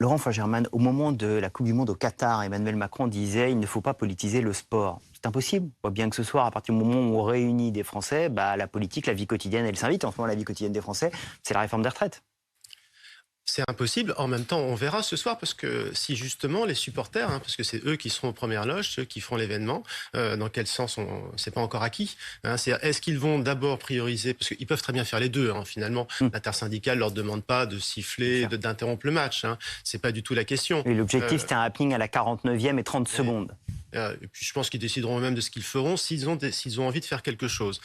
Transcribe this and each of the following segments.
Laurent Fagerman, au moment de la Coupe du Monde au Qatar, Emmanuel Macron disait il ne faut pas politiser le sport. C'est impossible. On voit bien que ce soir, à partir du moment où on réunit des Français, la politique, la vie quotidienne, elle s'invite. En ce moment, la vie quotidienne des Français, c'est la réforme des retraites. C'est impossible. En même temps, on verra ce soir, parce que si justement les supporters, parce que c'est eux qui seront aux premières loges, ceux qui feront l'événement, dans quel sens c'est pas encore acquis. Est-ce qu'ils vont d'abord prioriser, parce qu'ils peuvent très bien faire les deux. Finalement, l'intersyndicale leur demande pas de siffler, d'interrompre le match. C'est pas du tout la question. Et l'objectif, c'était un happening à la 49e et 30 Et, secondes. et puis je pense qu'ils décideront eux-mêmes de ce qu'ils feront s'ils ont envie de faire quelque chose.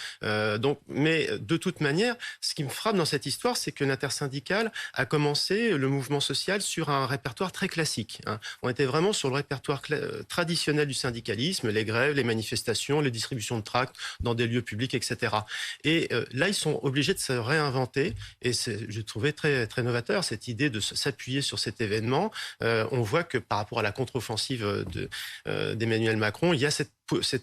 Mais de toute manière, ce qui me frappe dans cette histoire, c'est que l'intersyndicale a commencé le mouvement social sur un répertoire très classique. On était vraiment sur le répertoire traditionnel du syndicalisme, les grèves, les manifestations, les distributions de tracts dans des lieux publics, etc. Et là, ils sont obligés de se réinventer. Et je trouvais très, très novateur cette idée de s'appuyer sur cet événement. On voit que par rapport à la contre-offensive d'Emmanuel Macron, il y a cette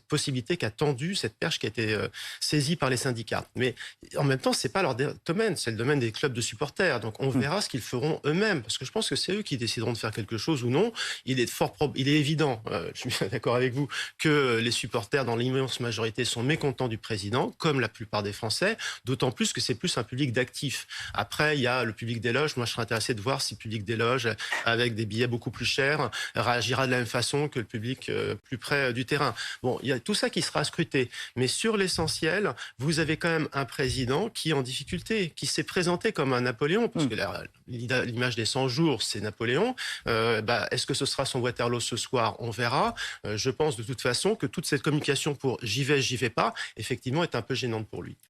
possibilité qu'a tendue, cette perche qui a été saisie par les syndicats. Mais en même temps, c'est pas leur domaine, c'est le domaine des clubs de supporters. Donc on verra ce qu'ils feront eux-mêmes, parce que je pense que c'est eux qui décideront de faire quelque chose ou non. Il est évident, je suis d'accord avec vous, que les supporters, dans l'immense majorité, sont mécontents du président, comme la plupart des Français, d'autant plus que c'est plus un public d'actifs. Après, il y a le public des loges. Moi, je serais intéressé de voir si le public des loges, avec des billets beaucoup plus chers, réagira de la même façon que le public plus près du terrain. Bon, il y a tout ça qui sera scruté. Mais sur l'essentiel, vous avez quand même un président qui est en difficulté, qui s'est présenté comme un Napoléon, parce que l'image des 100 jours, c'est Napoléon. Est-ce que ce sera son Waterloo ce soir? On verra. Je pense de toute façon que toute cette communication pour j'y vais pas, effectivement, est un peu gênante pour lui.